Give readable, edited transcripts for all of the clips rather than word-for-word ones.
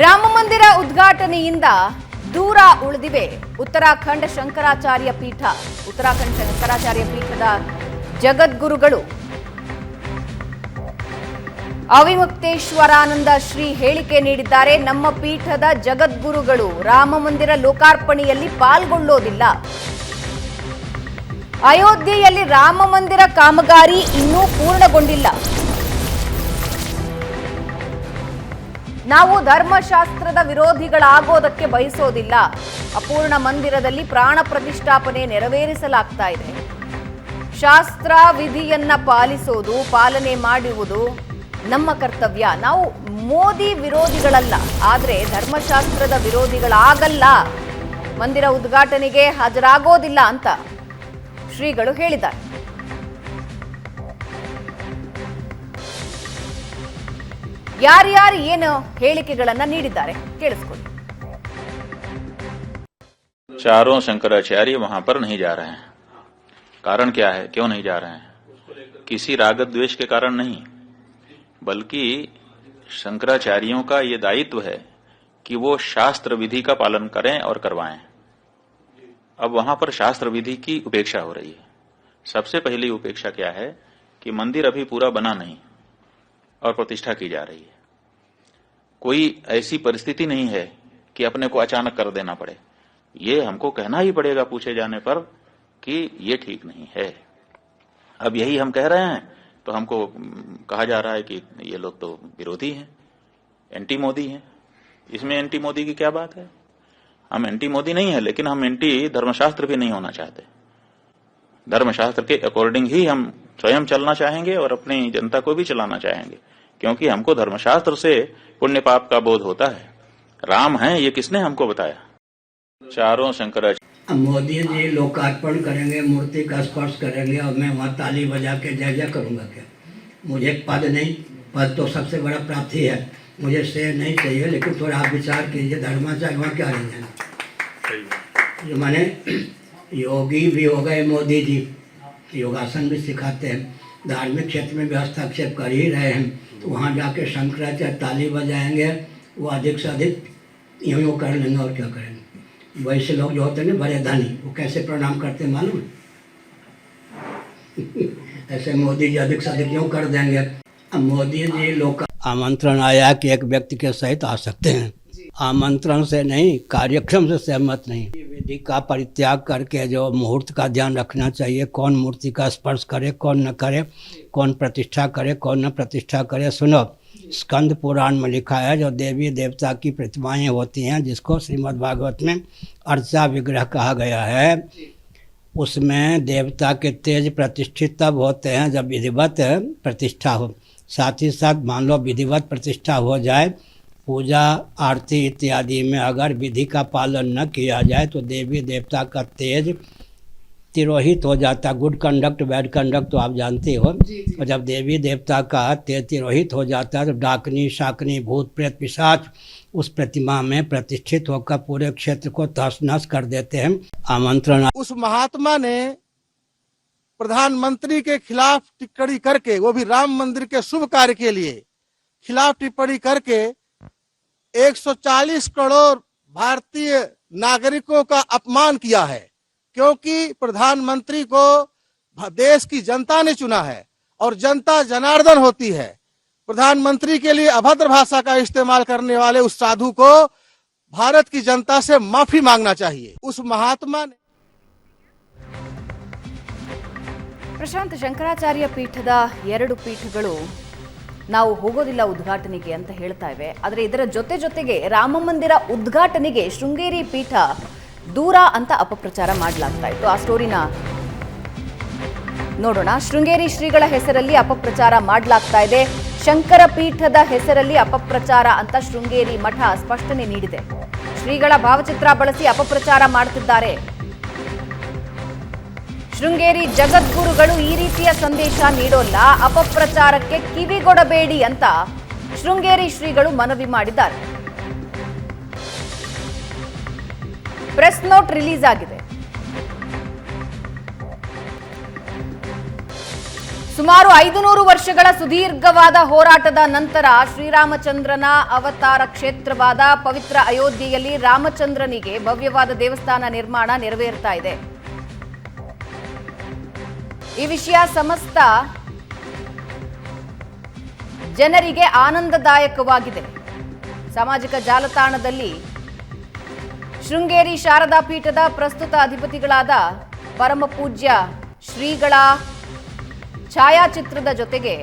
ರಾಮ ಮಂದಿರ ಉದ್ಘಾಟನೆಯಿಂದ ದೂರ ಉಳಿದಿವೆ ಉತ್ತರಾಖಂಡ ಶಂಕರಾಚಾರ್ಯ ಪೀಠ. ಉತ್ತರಾಖಂಡ ಶಂಕರಾಚಾರ್ಯ ಪೀಠದ ಜಗದ್ಗುರುಗಳು ಅವಿಮುಕ್ತೇಶ್ವರಾನಂದ ಶ್ರೀ ಹೇಳಿಕೆ ನೀಡಿದ್ದಾರೆ. ನಮ್ಮ ಪೀಠದ ಜಗದ್ಗುರುಗಳು ರಾಮ ಮಂದಿರ ಲೋಕಾರ್ಪಣೆಯಲ್ಲಿ ಪಾಲ್ಗೊಳ್ಳೋದಿಲ್ಲ. ಅಯೋಧ್ಯೆಯಲ್ಲಿ ರಾಮ ಮಂದಿರ ಕಾಮಗಾರಿ ಇನ್ನೂ ಪೂರ್ಣಗೊಂಡಿಲ್ಲ. ನಾವು ಧರ್ಮಶಾಸ್ತ್ರದ ವಿರೋಧಿಗಳಾಗೋದಕ್ಕೆ ಬಯಸೋದಿಲ್ಲ. ಅಪೂರ್ಣ ಮಂದಿರದಲ್ಲಿ ಪ್ರಾಣ ಪ್ರತಿಷ್ಠಾಪನೆ ನೆರವೇರಿಸಲಾಗ್ತಾ ಇದೆ. ಶಾಸ್ತ್ರ ವಿಧಿಯನ್ನ ಪಾಲನೆ ಮಾಡುವುದು ನಮ್ಮ ಕರ್ತವ್ಯ. ನಾವು ಮೋದಿ ವಿರೋಧಿಗಳಲ್ಲ, ಆದರೆ ಧರ್ಮಶಾಸ್ತ್ರದ ವಿರೋಧಿಗಳಾಗಲ್ಲ. ಮಂದಿರ ಉದ್ಘಾಟನೆಗೆ ಹಾಜರಾಗೋದಿಲ್ಲ ಅಂತ ಶ್ರೀಗಳು ಹೇಳಿದ್ದಾರೆ. ಯಾರ್ಯಾರು ಏನು ಹೇಳಿಕೆಗಳನ್ನ ನೀಡಿದ್ದಾರೆ ಕೇಳಿಸ್ಕೊಳ್ಳಿ. चारों शंकराचार्य वहां पर नहीं जा रहे हैं। कारण क्या है, क्यों नहीं जा रहे हैं? किसी राग द्वेष के कारण नहीं, बल्कि शंकराचार्यों का ये दायित्व है कि वो शास्त्र विधि का पालन करें और करवाएं। अब वहां पर शास्त्र विधि की उपेक्षा हो रही है। सबसे पहली उपेक्षा क्या है कि मंदिर अभी पूरा बना नहीं और प्रतिष्ठा की जा रही है। कोई ऐसी परिस्थिति नहीं है कि अपने को अचानक कर देना पड़े। ये हमको कहना ही पड़ेगा पूछे जाने पर कि ये ठीक नहीं है। अब यही हम कह रहे हैं तो हमको कहा जा रहा है कि ये लोग तो विरोधी हैं, एंटी मोदी हैं। इसमें एंटी मोदी की क्या बात है? हम एंटी मोदी नहीं है, लेकिन हम एंटी धर्मशास्त्र भी नहीं होना चाहते। धर्मशास्त्र के अकॉर्डिंग ही हम स्वयं चलना चाहेंगे और अपनी जनता को भी चलाना चाहेंगे, क्योंकि हमको धर्मशास्त्र से पुण्य पाप का बोध होता है। राम है ये किसने हमको बताया? चारों शंकराचार्य। मोदी जी लोकार्पण करेंगे, मूर्ति का स्पर्श करेंगे और मैं वहाँ ताली बजा के जय जय करूँगा क्या? मुझे पद नहीं, पद तो सबसे बड़ा प्राप्ति है, मुझे श्रेय नहीं चाहिए। लेकिन थोड़ा आप विचार कीजिए, धर्माचार्य वहाँ क्या रह जाना? जो माने योगी भी हो गए मोदी जी, योगासन भी सिखाते हैं, धार्मिक क्षेत्र में भी हस्तक्षेप कर ही रहे हैं। तो वहाँ जाके शंकराचार्य ताली बजाएंगे, वो अधिक से अधिक यूँ कर लेंगे और क्या करेंगे? वैसे लोग जो होते हैं ना बड़े धनी, वो कैसे प्रणाम करते हैं मालूम? ऐसे मोदी जी अधिक से अधिक यूँ कर देंगे। अब मोदी जी लोग आमंत्रण आया कि एक व्यक्ति के सहित आ सकते हैं, आमंत्रण से नहीं, कार्यक्रम से सहमत नहीं। विधि का परित्याग करके जो मुहूर्त का ध्यान रखना चाहिए, कौन मूर्ति का स्पर्श करे, कौन न करे, कौन प्रतिष्ठा करे, कौन न प्रतिष्ठा करे। सुनो, स्कंद पुराण में लिखा है जो देवी देवता की प्रतिमाएं होती हैं, जिसको श्रीमद् भागवत में अर्चा विग्रह कहा गया है, उसमें देवता के तेज प्रतिष्ठित तब होते हैं जब विधिवत प्रतिष्ठा हो। साथ ही साथ मान लो विधिवत प्रतिष्ठा हो जाए, पूजा आरती इत्यादि में अगर विधि का पालन न किया जाए तो देवी देवता का तेज तिरोहित हो जाता। गुड कंडक्ट बैड कंडक्ट तो आप जानते हो। और जब देवी देवता का तेज तिरोहित हो जाता है तो डाकनी शाकनी भूत प्रेत पिशाच उस प्रतिमा में प्रतिष्ठित होकर पूरे क्षेत्र को तहस नहस कर देते हैं। आमंत्रण उस महात्मा ने प्रधानमंत्री के खिलाफ टिप्पणी करके, वो भी राम मंदिर के शुभ कार्य के लिए खिलाफ टिप्पणी करके 140 करोड़ भारतीय नागरिकों का अपमान किया है। क्योंकि प्रधानमंत्री को देश की जनता ने चुना है और जनता जनार्दन होती है। प्रधानमंत्री के लिए अभद्र भाषा का इस्तेमाल करने वाले उस साधु को भारत की जनता से माफी मांगना चाहिए। उस महात्मा ने ಪ್ರಶಾಂತ್, ಶಂಕರಾಚಾರ್ಯ ಪೀಠದ 2 ಪೀಠಗಳು ನಾವು ಹೋಗೋದಿಲ್ಲ ಉದ್ಘಾಟನೆಗೆ ಅಂತ ಹೇಳ್ತಾ ಇವೆ. ಆದರೆ ಇದರ ಜೊತೆಗೆ ರಾಮ ಮಂದಿರ ಉದ್ಘಾಟನೆಗೆ ಶೃಂಗೇರಿ ಪೀಠ ದೂರ ಅಂತ ಅಪಪ್ರಚಾರ ಮಾಡಲಾಗ್ತಾ ಇತ್ತು. ಆ ಸ್ಟೋರಿನ ನೋಡೋಣ. ಶೃಂಗೇರಿ ಶ್ರೀಗಳ ಹೆಸರಲ್ಲಿ ಅಪಪ್ರಚಾರ ಮಾಡಲಾಗ್ತಾ ಇದೆ. ಶಂಕರ ಪೀಠದ ಹೆಸರಲ್ಲಿ ಅಪಪ್ರಚಾರ ಅಂತ ಶೃಂಗೇರಿ ಮಠ ಸ್ಪಷ್ಟನೆ ನೀಡಿದೆ. ಶ್ರೀಗಳ ಭಾವಚಿತ್ರ ಬಳಸಿ ಅಪಪ್ರಚಾರ ಮಾಡುತ್ತಿದ್ದಾರೆ. ಶೃಂಗೇರಿ ಜಗದ್ಗುರುಗಳು ಈ ರೀತಿಯ ಸಂದೇಶ ನೀಡೋಲ್ಲ, ಅಪಪ್ರಚಾರಕ್ಕೆ ಕಿವಿಗೊಡಬೇಡಿ ಅಂತ ಶೃಂಗೇರಿ ಶ್ರೀಗಳು ಮನವಿ ಮಾಡಿದ್ದಾರೆ. ಪ್ರೆಸ್ ನೋಟ್ ರಿಲೀಸ್ ಆಗಿದೆ. ಸುಮಾರು 500 ವರ್ಷಗಳ ಸುದೀರ್ಘವಾದ ಹೋರಾಟದ ನಂತರ ಶ್ರೀರಾಮಚಂದ್ರನ ಅವತಾರ ಕ್ಷೇತ್ರವಾದ ಪವಿತ್ರ ಅಯೋಧ್ಯೆಯಲ್ಲಿ ರಾಮಚಂದ್ರನಿಗೆ ಭವ್ಯವಾದ ದೇವಸ್ಥಾನ ನಿರ್ಮಾಣ ನೆರವೇರ್ತಾ ಇದೆ. ಈ ವಿಷಯ ಸಮಸ್ತ ಜನರಿಗೆ ಆನಂದದಾಯಕವಾಗಿದೆ. ಸಾಮಾಜಿಕ ಜಾಲತಾಣದಲ್ಲಿ ಶೃಂಗೇರಿ ಶಾರದಾ ಪೀಠದ ಪ್ರಸ್ತುತ ಅಧಿಪತಿಗಳಾದ ಪರಮ ಪೂಜ್ಯ ಶ್ರೀಗಳ ಛಾಯಾಚಿತ್ರದ ಜೊತೆಗೆ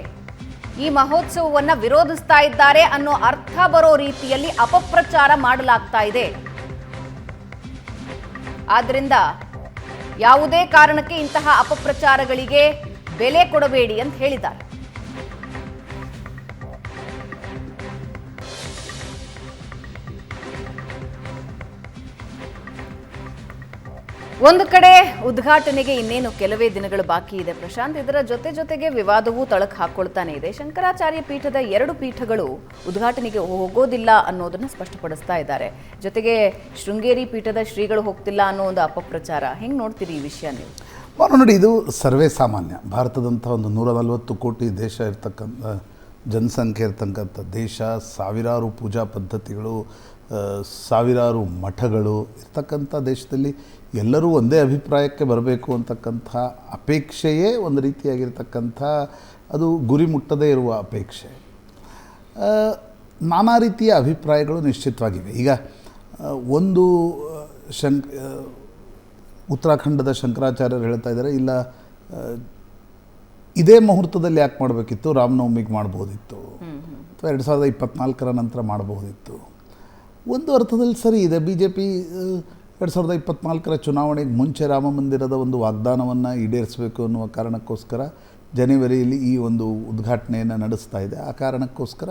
ಈ ಮಹೋತ್ಸವವನ್ನು ವಿರೋಧಿಸ್ತಾ ಇದ್ದಾರೆ ಅನ್ನೋ ಅರ್ಥ ಬರೋ ರೀತಿಯಲ್ಲಿ ಅಪಪ್ರಚಾರ ಮಾಡಲಾಗ್ತಾ ಇದೆ. ಆದ್ರಿಂದ ಯಾವುದೇ ಕಾರಣಕ್ಕೆ ಇಂತಹ ಅಪಪ್ರಚಾರಗಳಿಗೆ ಬೆಲೆ ಕೊಡಬೇಡಿ ಅಂತ ಹೇಳಿದ್ದಾರೆ. ಒಂದು ಕಡೆ ಉದ್ಘಾಟನೆಗೆ ಇನ್ನೇನು ಕೆಲವೇ ದಿನಗಳು ಬಾಕಿ ಇದೆ ಪ್ರಶಾಂತ್. ಇದರ ಜೊತೆಗೆ ವಿವಾದವೂ ತಳಕು ಹಾಕೊಳ್ತಾನೆ ಇದೆ. ಶಂಕರಾಚಾರ್ಯ ಪೀಠದ 2 ಪೀಠಗಳು ಉದ್ಘಾಟನೆಗೆ ಹೋಗೋದಿಲ್ಲ ಅನ್ನೋದನ್ನ ಸ್ಪಷ್ಟಪಡಿಸ್ತಾ ಇದ್ದಾರೆ. ಜೊತೆಗೆ ಶೃಂಗೇರಿ ಪೀಠದ ಶ್ರೀಗಳು ಹೋಗ್ತಿಲ್ಲ ಅನ್ನೋ ಒಂದು ಅಪಪ್ರಚಾರ. ಹೆಂಗ್ ನೋಡ್ತೀರಿ ಈ ವಿಷಯ ನೀವು? ನೋಡಿ, ಇದು ಸರ್ವೇ ಸಾಮಾನ್ಯ. ಭಾರತದಂಥ ಒಂದು 140 ಕೋಟಿ ದೇಶ ಇರ್ತಕ್ಕಂಥ ಜನಸಂಖ್ಯೆ ಇರ್ತಕ್ಕಂಥ ದೇಶ, ಸಾವಿರಾರು ಪೂಜಾ ಪದ್ಧತಿಗಳು, ಸಾವಿರಾರು ಮಠಗಳು ಇರ್ತಕ್ಕಂಥ ದೇಶದಲ್ಲಿ ಎಲ್ಲರೂ ಒಂದೇ ಅಭಿಪ್ರಾಯಕ್ಕೆ ಬರಬೇಕು ಅಂತಕ್ಕಂಥ ಅಪೇಕ್ಷೆಯೇ ಒಂದು ರೀತಿಯಾಗಿರ್ತಕ್ಕಂಥ ಅದು ಗುರಿ ಮುಟ್ಟದೇ ಇರುವ ಅಪೇಕ್ಷೆ. ನಾನಾ ರೀತಿಯ ಅಭಿಪ್ರಾಯಗಳು ನಿಶ್ಚಿತವಾಗಿವೆ. ಈಗ ಒಂದು ಉತ್ತರಾಖಂಡದ ಶಂಕರಾಚಾರ್ಯರು ಹೇಳ್ತಾ ಇದ್ದಾರೆ, ಇಲ್ಲ ಇದೇ ಮುಹೂರ್ತದಲ್ಲಿ ಯಾಕೆ ಮಾಡಬೇಕಿತ್ತು, ರಾಮನವಮಿಗೆ ಮಾಡ್ಬೋದಿತ್ತು, ಅಥವಾ 2024 ನಂತರ ಮಾಡಬಹುದಿತ್ತು. ಒಂದು ಅರ್ಥದಲ್ಲಿ ಸರಿ ಇದೆ. BJP 2024 ಚುನಾವಣೆಗೆ ಮುಂಚೆ ರಾಮ ಮಂದಿರದ ಒಂದು ವಾಗ್ದಾನವನ್ನು ಈಡೇರಿಸಬೇಕು ಅನ್ನುವ ಕಾರಣಕ್ಕೋಸ್ಕರ ಜನವರಿಯಲ್ಲಿ ಈ ಒಂದು ಉದ್ಘಾಟನೆಯನ್ನು ನಡೆಸ್ತಾ ಇದೆ. ಆ ಕಾರಣಕ್ಕೋಸ್ಕರ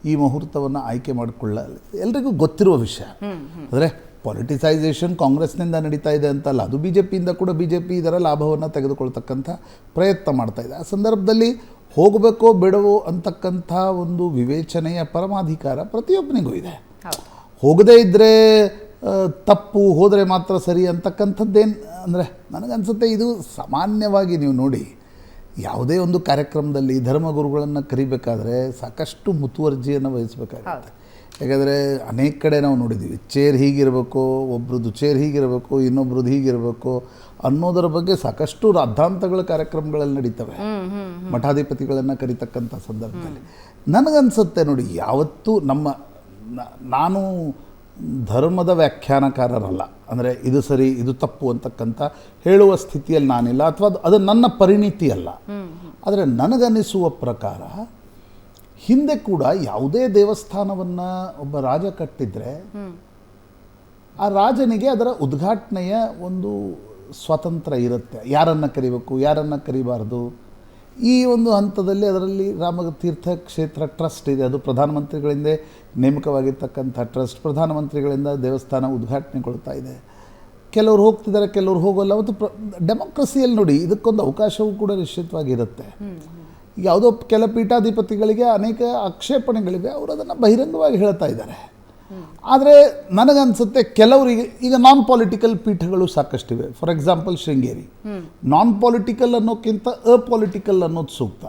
ಈ ಮುಹೂರ್ತವನ್ನು ಆಯ್ಕೆ ಮಾಡಿಕೊಳ್ಳ ಎಲ್ರಿಗೂ ಗೊತ್ತಿರುವ ವಿಷಯ. ಅಂದರೆ ಪಾಲಿಟಿಸೈಸೇಷನ್ ಕಾಂಗ್ರೆಸ್ನಿಂದ ನಡೀತಾ ಇದೆ ಅಂತಲ್ಲ, ಅದು BJPಯಿಂದ ಕೂಡ BJP ಇದರ ಲಾಭವನ್ನು ತೆಗೆದುಕೊಳ್ತಕ್ಕಂಥ ಪ್ರಯತ್ನ ಮಾಡ್ತಾ ಇದೆ. ಆ ಸಂದರ್ಭದಲ್ಲಿ ಹೋಗಬೇಕೋ ಬೇಡವೋ ಅಂತಕ್ಕಂಥ ಒಂದು ವಿವೇಚನೆಯ ಪರಮಾಧಿಕಾರ ಪ್ರತಿಯೊಬ್ಬನಿಗೂ ಇದೆ. ಹೋಗದೇ ಇದ್ದರೆ ತಪ್ಪು, ಹೋದರೆ ಮಾತ್ರ ಸರಿ ಅಂತಕ್ಕಂಥದ್ದೇನು ಅಂದರೆ ನನಗನ್ಸುತ್ತೆ ಇದು ಸಾಮಾನ್ಯವಾಗಿ ನೀವು ನೋಡಿ, ಯಾವುದೇ ಒಂದು ಕಾರ್ಯಕ್ರಮದಲ್ಲಿ ಧರ್ಮಗುರುಗಳನ್ನು ಕರಿಬೇಕಾದ್ರೆ ಸಾಕಷ್ಟು ಮುತುವರ್ಜಿಯನ್ನು ವಹಿಸಬೇಕಾಗುತ್ತೆ. ಯಾಕಂದರೆ ಅನೇಕ ಕಡೆ ನಾವು ನೋಡಿದ್ದೀವಿ, ಚೇರ್ ಹೀಗಿರಬೇಕು, ಒಬ್ರದ್ದು ಚೇರ್ ಹೀಗಿರಬೇಕು, ಇನ್ನೊಬ್ರದ್ದು ಹೀಗಿರಬೇಕು ಅನ್ನೋದರ ಬಗ್ಗೆ ಸಾಕಷ್ಟು ರಾದ್ಧಾಂತಗಳ ಕಾರ್ಯಕ್ರಮಗಳಲ್ಲಿ ನಡೀತವೆ ಮಠಾಧಿಪತಿಗಳನ್ನು ಕರಿತಕ್ಕಂಥ ಸಂದರ್ಭದಲ್ಲಿ. ನನಗನ್ಸುತ್ತೆ ನೋಡಿ, ಯಾವತ್ತೂ ನಾನು ಧರ್ಮದ ವ್ಯಾಖ್ಯಾನಕಾರರಲ್ಲ. ಅಂದರೆ ಇದು ಸರಿ ಇದು ತಪ್ಪು ಅಂತಕ್ಕಂಥ ಹೇಳುವ ಸ್ಥಿತಿಯಲ್ಲಿ ನಾನಿಲ್ಲ, ಅಥವಾ ಅದು ನನ್ನ ಪರಿಣಿತಿ ಅಲ್ಲ. ಆದರೆ ನನಗನ್ನಿಸುವ ಪ್ರಕಾರ ಹಿಂದೆ ಕೂಡ ಯಾವುದೇ ದೇವಸ್ಥಾನವನ್ನು ಒಬ್ಬ ರಾಜ ಕಟ್ಟಿದರೆ ಆ ರಾಜನಿಗೆ ಅದರ ಉದ್ಘಾಟನೆಯ ಒಂದು ಸ್ವಾತಂತ್ರ್ಯ ಇರುತ್ತೆ. ಯಾರನ್ನು ಕರಿಬೇಕು, ಯಾರನ್ನು ಕರಿಬಾರ್ದು. ಈ ಒಂದು ಹಂತದಲ್ಲಿ ಅದರಲ್ಲಿ ರಾಮತೀರ್ಥ ಕ್ಷೇತ್ರ ಟ್ರಸ್ಟ್ ಇದೆ, ಅದು ಪ್ರಧಾನಮಂತ್ರಿಗಳಿಂದ ನೇಮಕವಾಗಿರ್ತಕ್ಕಂಥ ಟ್ರಸ್ಟ್. ಪ್ರಧಾನಮಂತ್ರಿಗಳಿಂದ ದೇವಸ್ಥಾನ ಉದ್ಘಾಟನೆಗೊಳ್ತಾ ಇದೆ. ಕೆಲವರು ಹೋಗ್ತಿದ್ದಾರೆ, ಕೆಲವರು ಹೋಗೋಲ್ಲ. ಮತ್ತು ಡೆಮೋಕ್ರಸಿಯಲ್ಲಿ ನೋಡಿ, ಇದಕ್ಕೊಂದು ಅವಕಾಶವೂ ಕೂಡ ನಿಶ್ಚಿತವಾಗಿರುತ್ತೆ. ಯಾವುದೋ ಕೆಲ ಪೀಠಾಧಿಪತಿಗಳಿಗೆ ಅನೇಕ ಆಕ್ಷೇಪಣೆಗಳಿವೆ, ಅವರು ಅದನ್ನು ಬಹಿರಂಗವಾಗಿ ಹೇಳ್ತಾ ಇದ್ದಾರೆ. ಆದರೆ ನನಗನ್ಸುತ್ತೆ ಕೆಲವರಿಗೆ ಈಗ ನಾನ್ ಪೊಲಿಟಿಕಲ್ ಪೀಠಗಳು ಸಾಕಷ್ಟಿವೆ. For example Sringeri non political ಅನ್ನೋಕ್ಕಿಂತ ಅಪೊಲಿಟಿಕಲ್ ಅನ್ನೋದು ಸೂಕ್ತ.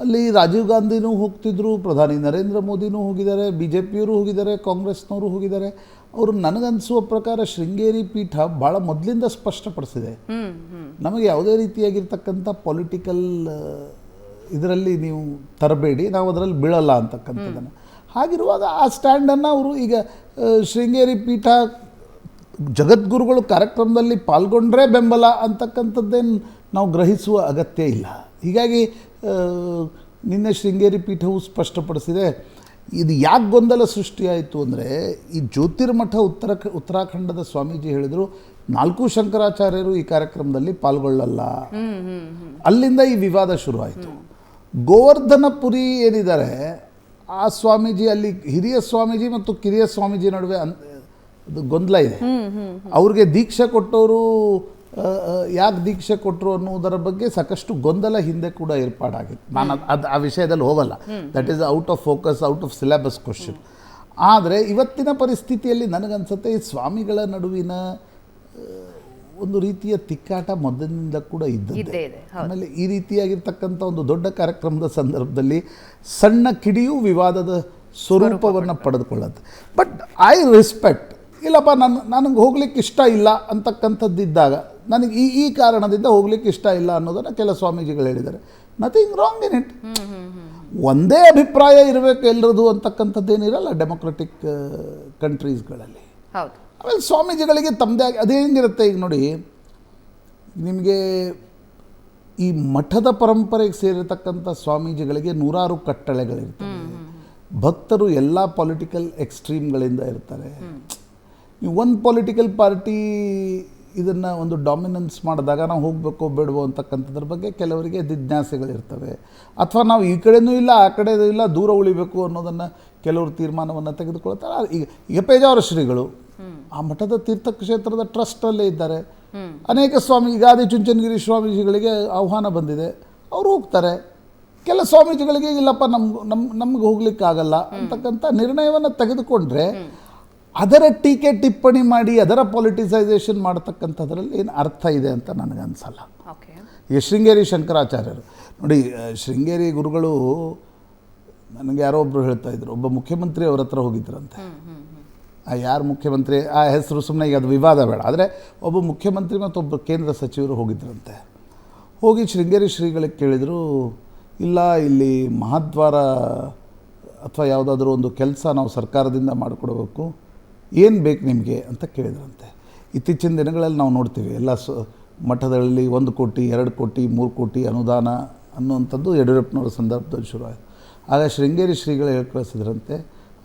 ಅಲ್ಲಿ ರಾಜೀವ್ ಗಾಂಧಿನೂ ಹೋಗ್ತಿದ್ರು, ಪ್ರಧಾನಿ ನರೇಂದ್ರ ಮೋದಿನೂ ಹೋಗಿದ್ದಾರೆ, BJPಯವರು ಹೋಗಿದ್ದಾರೆ, ಕಾಂಗ್ರೆಸ್ನವರು ಹೋಗಿದ್ದಾರೆ. ಅವರು ನನಗನ್ನಿಸುವ ಪ್ರಕಾರ ಶೃಂಗೇರಿ ಪೀಠ ಭಾಳ ಮೊದಲಿಂದ ಸ್ಪಷ್ಟಪಡಿಸಿದೆ, ನಮಗೆ ಯಾವುದೇ ರೀತಿಯಾಗಿರ್ತಕ್ಕಂಥ ಪೊಲಿಟಿಕಲ್ ಇದರಲ್ಲಿ ನೀವು ತರಬೇಡಿ, ನಾವು ಅದರಲ್ಲಿ ಬೀಳಲ್ಲ ಅಂತಕ್ಕಂಥದ್ದನ್ನು. ಹಾಗಿರುವಾಗ ಆ ಸ್ಟ್ಯಾಂಡನ್ನು ಅವರು ಈಗ ಶೃಂಗೇರಿ ಪೀಠ ಜಗದ್ಗುರುಗಳು ಕಾರ್ಯಕ್ರಮದಲ್ಲಿ ಪಾಲ್ಗೊಂಡ್ರೆ ಬೆಂಬಲ ಅಂತಕ್ಕಂಥದ್ದೇನು ನಾವು ಗ್ರಹಿಸುವ ಅಗತ್ಯ ಇಲ್ಲ. ಹೀಗಾಗಿ ನಿನ್ನೆ ಶೃಂಗೇರಿ ಪೀಠವು ಸ್ಪಷ್ಟಪಡಿಸಿದೆ. ಇದು ಯಾಕೆ ಗೊಂದಲ ಸೃಷ್ಟಿಯಾಯಿತು ಅಂದರೆ, ಈ ಜ್ಯೋತಿರ್ಮಠ ಉತ್ತರಾಖಂಡದ ಸ್ವಾಮೀಜಿ ಹೇಳಿದರು 4 ಶಂಕರಾಚಾರ್ಯರು ಈ ಕಾರ್ಯಕ್ರಮದಲ್ಲಿ ಪಾಲ್ಗೊಳ್ಳಲ್ಲ. ಅಲ್ಲಿಂದ ಈ ವಿವಾದ ಶುರುವಾಯಿತು. ಗೋವರ್ಧನಪುರಿ ಏನಿದ್ದಾರೆ ಆ ಸ್ವಾಮೀಜಿ, ಅಲ್ಲಿ ಹಿರಿಯ ಸ್ವಾಮೀಜಿ ಮತ್ತು ಕಿರಿಯ ಸ್ವಾಮೀಜಿ ನಡುವೆ ಅದು ಗೊಂದಲ ಇದೆ. ಅವ್ರಿಗೆ ದೀಕ್ಷೆ ಕೊಟ್ಟವರು ಯಾಕೆ ದೀಕ್ಷೆ ಕೊಟ್ಟರು ಅನ್ನೋದರ ಬಗ್ಗೆ ಸಾಕಷ್ಟು ಗೊಂದಲ ಹಿಂದೆ ಕೂಡ ಏರ್ಪಾಡಾಗಿತ್ತು. ನಾನು ಆ ವಿಷಯದಲ್ಲಿ ಹೋಗಲ್ಲ, that is out of focus, out of syllabus question. ಆದರೆ ಇವತ್ತಿನ ಪರಿಸ್ಥಿತಿಯಲ್ಲಿ ನನಗನ್ಸುತ್ತೆ ಈ ಸ್ವಾಮಿಗಳ ನಡುವಿನ ಒಂದು ರೀತಿಯ ತಿಕ್ಕಾಟ ಮೊದಲಿನಿಂದ ಕೂಡ ಇದ್ದೇ ಇದ್ದದ್ದೇ. ಇದೆ, ಹೌದು. ಆಮೇಲೆ ಈ ರೀತಿಯಾಗಿರ್ತಕ್ಕಂಥ ಒಂದು ದೊಡ್ಡ ಕಾರ್ಯಕ್ರಮದ ಸಂದರ್ಭದಲ್ಲಿ ಸಣ್ಣ ಕಿಡಿಯೂ ವಿವಾದದ ಸ್ವರೂಪವನ್ನು ಪಡೆದುಕೊಳ್ಳುತ್ತೆ. ಬಟ್ ಐ ರೆಸ್ಪೆಕ್ಟ್, ಇಲ್ಲಪ್ಪ ನನಗೆ ಹೋಗ್ಲಿಕ್ಕೆ ಇಷ್ಟ ಇಲ್ಲ ಅಂತಕ್ಕಂಥದ್ದಿದ್ದಾಗ, ನನಗೆ ಈ ಕಾರಣದಿಂದ ಹೋಗ್ಲಿಕ್ಕೆ ಇಷ್ಟ ಇಲ್ಲ ಅನ್ನೋದನ್ನು ಕೆಲ ಸ್ವಾಮೀಜಿಗಳು ಹೇಳಿದ್ದಾರೆ. Nothing wrong in it. ಒಂದೇ ಅಭಿಪ್ರಾಯ ಇರಬೇಕು ಎಲ್ಲರದು ಅಂತಕ್ಕಂಥದ್ದೇನಿರಲ್ಲ ಡೆಮೊಕ್ರೆಟಿಕ್ ಕಂಟ್ರೀಸ್ಗಳಲ್ಲಿ. ಹೌದು. ಆಮೇಲೆ ಸ್ವಾಮೀಜಿಗಳಿಗೆ ತಮ್ಮದೇ ಆಗಿ ಅದೇ ಹೆಂಗಿರುತ್ತೆ. ಈಗ ನೋಡಿ, ನಿಮಗೆ ಈ ಮಠದ ಪರಂಪರೆಗೆ ಸೇರಿರ್ತಕ್ಕಂಥ ಸ್ವಾಮೀಜಿಗಳಿಗೆ ನೂರಾರು ಕಟ್ಟಳೆಗಳಿರ್ತವೆ. ಭಕ್ತರು ಎಲ್ಲ ಪೊಲಿಟಿಕಲ್ ಎಕ್ಸ್ಟ್ರೀಮ್ಗಳಿಂದ ಇರ್ತಾರೆ. ನೀವು ಒಂದು ಪೊಲಿಟಿಕಲ್ ಪಾರ್ಟಿ ಇದನ್ನು ಒಂದು ಡಾಮಿನೆನ್ಸ್ ಮಾಡಿದಾಗ ನಾವು ಹೋಗಬೇಕೋ ಬೇಡವೋ ಅಂತಕ್ಕಂಥದ್ರ ಬಗ್ಗೆ ಕೆಲವರಿಗೆ ಜಿಜ್ಞಾಸೆಗಳಿರ್ತವೆ. ಅಥವಾ ನಾವು ಈ ಕಡೆನೂ ಇಲ್ಲ ಆ ಕಡೆನೂ ಇಲ್ಲ, ದೂರ ಉಳಿಬೇಕು ಅನ್ನೋದನ್ನು ಕೆಲವರು ತೀರ್ಮಾನವನ್ನು ತೆಗೆದುಕೊಳ್ತಾರೆ. ಈಗ ಪೇಜಾವರ ಶ್ರೀಗಳು ಆ ಮಠದ ತೀರ್ಥಕ್ಷೇತ್ರದ ಟ್ರಸ್ಟಲ್ಲೇ ಇದ್ದಾರೆ. ಅನೇಕ ಈಗ ಆದಿಚುಂಚನಗಿರಿ ಸ್ವಾಮೀಜಿಗಳಿಗೆ ಆಹ್ವಾನ ಬಂದಿದೆ, ಅವರು ಹೋಗ್ತಾರೆ. ಕೆಲ ಸ್ವಾಮೀಜಿಗಳಿಗೆ ಇಲ್ಲಪ್ಪ ನಮ್ಗೆ ಹೋಗ್ಲಿಕ್ಕಾಗಲ್ಲ ಅಂತಕ್ಕಂಥ ನಿರ್ಣಯವನ್ನು ತೆಗೆದುಕೊಂಡ್ರೆ ಅದರ ಟೀಕೆ ಟಿಪ್ಪಣಿ ಮಾಡಿ ಅದರ ಪೊಲಿಟಿಸೈಸೇಷನ್ ಮಾಡ್ತಕ್ಕಂಥದ್ರಲ್ಲಿ ಏನು ಅರ್ಥ ಇದೆ ಅಂತ ನನಗನ್ಸಲ್ಲ. ಈಗ ಶೃಂಗೇರಿ ಶಂಕರಾಚಾರ್ಯರು ನೋಡಿ, ಶೃಂಗೇರಿ ಗುರುಗಳು ನನಗೆ ಯಾರೋ ಒಬ್ಬರು ಹೇಳ್ತಾ ಇದ್ರು, ಒಬ್ಬ ಮುಖ್ಯಮಂತ್ರಿ ಅವ್ರ ಹತ್ರ ಹೋಗಿದ್ರಂತೆ. ಯಾರು ಮುಖ್ಯಮಂತ್ರಿ ಆ ಹೆಸರು ಸುಮ್ಮನೆ ಈಗ ಅದು ವಿವಾದ ಬೇಡ, ಆದರೆ ಒಬ್ಬ ಮುಖ್ಯಮಂತ್ರಿ ಮತ್ತು ಒಬ್ಬ ಕೇಂದ್ರ ಸಚಿವರು ಹೋಗಿದ್ರಂತೆ. ಹೋಗಿ ಶೃಂಗೇರಿ ಶ್ರೀಗಳಿಗೆ ಕೇಳಿದರು, ಇಲ್ಲ ಇಲ್ಲಿ ಮಹಾದ್ವಾರ ಅಥವಾ ಯಾವುದಾದ್ರೂ ಒಂದು ಕೆಲಸ ನಾವು ಸರ್ಕಾರದಿಂದ ಮಾಡಿಕೊಡ್ಬೇಕು, ಏನು ಬೇಕು ನಿಮಗೆ ಅಂತ ಕೇಳಿದ್ರಂತೆ. ಇತ್ತೀಚಿನ ದಿನಗಳಲ್ಲಿ ನಾವು ನೋಡ್ತೀವಿ ಎಲ್ಲ ಮಠದಲ್ಲಿ 1 ಕೋಟಿ 2 ಕೋಟಿ 3 ಕೋಟಿ ಅನುದಾನ ಅನ್ನುವಂಥದ್ದು ಯಡಿಯೂರಪ್ಪನವರ ಸಂದರ್ಭದಲ್ಲಿ ಶುರುವಾಯಿತು. ಆಗ ಶೃಂಗೇರಿ ಶ್ರೀಗಳು ಹೇಳಿ ಕಳಿಸಿದ್ರಂತೆ,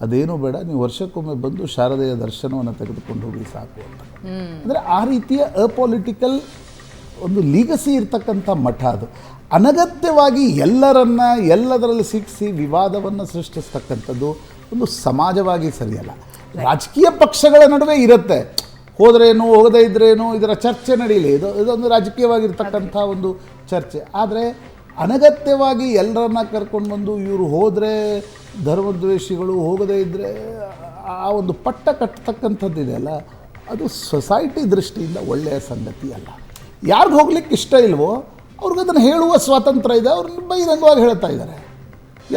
ಅದೇನೂ ಬೇಡ, ನೀವು ವರ್ಷಕ್ಕೊಮ್ಮೆ ಬಂದು ಶಾರದೆಯ ದರ್ಶನವನ್ನು ತೆಗೆದುಕೊಂಡು ಹೋಗಿ ಸಾಕು ಅಂತ. ಅಂದರೆ ಆ ರೀತಿಯ ಅಪೊಲಿಟಿಕಲ್ ಒಂದು ಲೀಗಸಿ ಇರ್ತಕ್ಕಂಥ ಮಠ ಅದು. ಅನಗತ್ಯವಾಗಿ ಎಲ್ಲದರಲ್ಲಿ ಸಿಕ್ಕಿಸಿ ವಿವಾದವನ್ನು ಸೃಷ್ಟಿಸ್ತಕ್ಕಂಥದ್ದು ಒಂದು ಸಮಾಜವಾಗಿ ಸರಿಯಲ್ಲ. ರಾಜಕೀಯ ಪಕ್ಷಗಳ ನಡುವೆ ಇರುತ್ತೆ, ಹೋದ್ರೇನು ಹೋಗದೇ ಇದ್ರೇನು ಇದರ ಚರ್ಚೆ ನಡೀಲಿ, ಇದೊಂದು ರಾಜಕೀಯವಾಗಿರ್ತಕ್ಕಂಥ ಒಂದು ಚರ್ಚೆ. ಆದರೆ ಅನಗತ್ಯವಾಗಿ ಎಲ್ಲರನ್ನ ಕರ್ಕೊಂಡು ಬಂದು ಇವರು ಹೋದರೆ ಧರ್ಮದ್ವೇಷಿಗಳು, ಹೋಗದೇ ಇದ್ದರೆ ಆ ಒಂದು ಪಟ್ಟ ಕಟ್ಟತಕ್ಕಂಥದ್ದಿದೆಯಲ್ಲ, ಅದು ಸೊಸೈಟಿ ದೃಷ್ಟಿಯಿಂದ ಒಳ್ಳೆಯ ಸಂಗತಿ ಅಲ್ಲ. ಯಾರಿಗೆ ಹೋಗ್ಲಿಕ್ಕೆ ಇಷ್ಟ ಇಲ್ವೋ ಅವ್ರಿಗೆ ಅದನ್ನು ಹೇಳುವ ಸ್ವಾತಂತ್ರ್ಯ ಇದೆ, ಅವ್ರನ್ನ ಬಹಿರಂಗವಾಗಿ ಹೇಳ್ತಾ ಇದ್ದಾರೆ.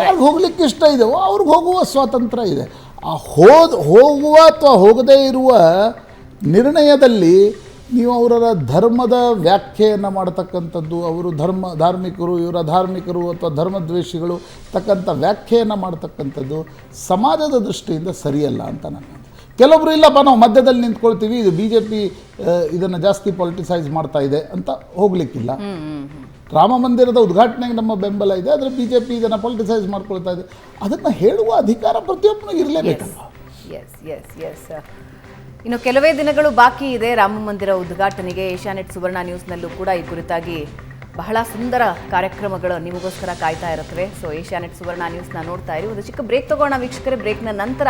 ಯಾರಿಗೆ ಹೋಗ್ಲಿಕ್ಕೆ ಇಷ್ಟ ಇದೆಯೋ ಅವ್ರಿಗೆ ಹೋಗುವ ಸ್ವಾತಂತ್ರ್ಯ ಇದೆ. ಆ ಹೋಗುವ ಅಥವಾ ಹೋಗದೇ ಇರುವ ನಿರ್ಣಯದಲ್ಲಿ ನೀವು ಅವರ ಧರ್ಮದ ವ್ಯಾಖ್ಯೆಯನ್ನು ಮಾಡತಕ್ಕಂಥದ್ದು, ಅವರು ಧಾರ್ಮಿಕರು ಇವರ ಧಾರ್ಮಿಕರು ಅಥವಾ ಧರ್ಮದ್ವೇಷಿಗಳು ತಕ್ಕಂಥ ವ್ಯಾಖ್ಯೆಯನ್ನು ಮಾಡ್ತಕ್ಕಂಥದ್ದು ಸಮಾಜದ ದೃಷ್ಟಿಯಿಂದ ಸರಿಯಲ್ಲ ಅಂತ ನಾನು. ಕೆಲವೊಬ್ಬರು ಇಲ್ಲಪ್ಪ ನಾವು ಮಧ್ಯದಲ್ಲಿ ನಿಂತ್ಕೊಳ್ತೀವಿ, ಇದು BJP ಇದನ್ನು ಜಾಸ್ತಿ ಪೊಲಿಟಿಸೈಸ್ ಮಾಡ್ತಾ ಇದೆ ಅಂತ ಹೋಗ್ಲಿಕ್ಕಿಲ್ಲ. ರಾಮ ಮಂದಿರದ ಉದ್ಘಾಟನೆಗೆ ನಮ್ಮ ಬೆಂಬಲ ಇದೆ, ಆದರೆ BJP ಇದನ್ನು ಪೊಲಿಟಿಸೈಸ್ ಮಾಡ್ಕೊಳ್ತಾ ಇದೆ. ಅದನ್ನು ಹೇಳುವ ಅಧಿಕಾರ ಪ್ರತಿಯೊಬ್ಬನಿಗೆ ಇರಲೇಬೇಕಲ್ಲ. ಎಸ್. ಇನ್ನು ಕೆಲವೇ ದಿನಗಳು ಬಾಕಿ ಇದೆ ರಾಮ ಮಂದಿರ ಉದ್ಘಾಟನೆಗೆ. ಏಷ್ಯಾನೆಟ್ ಸುವರ್ಣ ನ್ಯೂಸ್ನಲ್ಲೂ ಕೂಡ ಈ ಕುರಿತಾಗಿ ಬಹಳ ಸುಂದರ ಕಾರ್ಯಕ್ರಮಗಳು ನಿಮಗೋಸ್ಕರ ಕಾಯ್ತಾ ಇರುತ್ತವೆ. ಸೊ ಏಷ್ಯಾನೆಟ್ ಸುವರ್ಣ ನ್ಯೂಸ್ನ ನೋಡ್ತಾ ಇರಿ. ಒಂದು ಚಿಕ್ಕ ಬ್ರೇಕ್ ತಗೋಣ ವೀಕ್ಷಕರೇ. ಬ್ರೇಕ್ನ ನಂತರ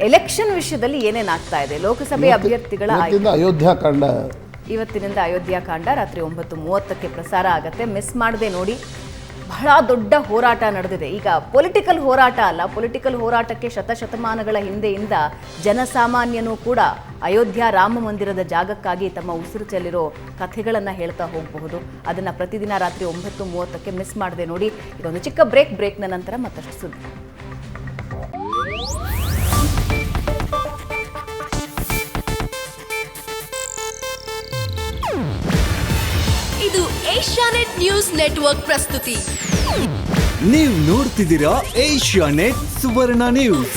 ಎಲೆಕ್ಷನ್ ವಿಷಯದಲ್ಲಿ ಏನೇನಾಗ್ತಾ ಇದೆ, ಲೋಕಸಭೆ ಅಭ್ಯರ್ಥಿಗಳ ಅಯೋಧ್ಯಾಕಾಂಡ, ಇವತ್ತಿನಿಂದ ಅಯೋಧ್ಯಾಕಾಂಡ ರಾತ್ರಿ 9:30ಕ್ಕೆ ಪ್ರಸಾರ ಆಗುತ್ತೆ. ಮಿಸ್ ಮಾಡದೆ ನೋಡಿ. ಬಹಳ ದೊಡ್ಡ ಹೋರಾಟ ನಡೆದಿದೆ. ಈಗ ಪೊಲಿಟಿಕಲ್ ಹೋರಾಟ ಅಲ್ಲ, ಪೊಲಿಟಿಕಲ್ ಹೋರಾಟಕ್ಕೆ ಶತಶತಮಾನಗಳ ಹಿಂದೆಯಿಂದ ಜನಸಾಮಾನ್ಯನೂ ಕೂಡ ಅಯೋಧ್ಯ ರಾಮ ಮಂದಿರದ ಜಾಗಕ್ಕಾಗಿ ತಮ್ಮ ಉಸಿರು ಚೆಲ್ಲಿರೋ ಕಥೆಗಳನ್ನು ಹೇಳ್ತಾ ಹೋಗಬಹುದು. ಅದನ್ನು ಪ್ರತಿದಿನ ರಾತ್ರಿ 9:30ಕ್ಕೆ ಮಿಸ್ ಮಾಡದೆ ನೋಡಿ. ಇದೊಂದು ಚಿಕ್ಕ ಬ್ರೇಕ್ನ ನಂತರ ಮತ್ತಷ್ಟು ಸುದ್ದಿ. ಇದು ಏಷ್ಯಾನೆಟ್ ನ್ಯೂಸ್ ನೆಟ್ವರ್ಕ್ ಪ್ರಸ್ತುತಿ. ನೀವು ನೋಡ್ತಿದ್ದೀರಾ ಏಷ್ಯಾನೆಟ್ ಸುವರ್ಣ ನ್ಯೂಸ್.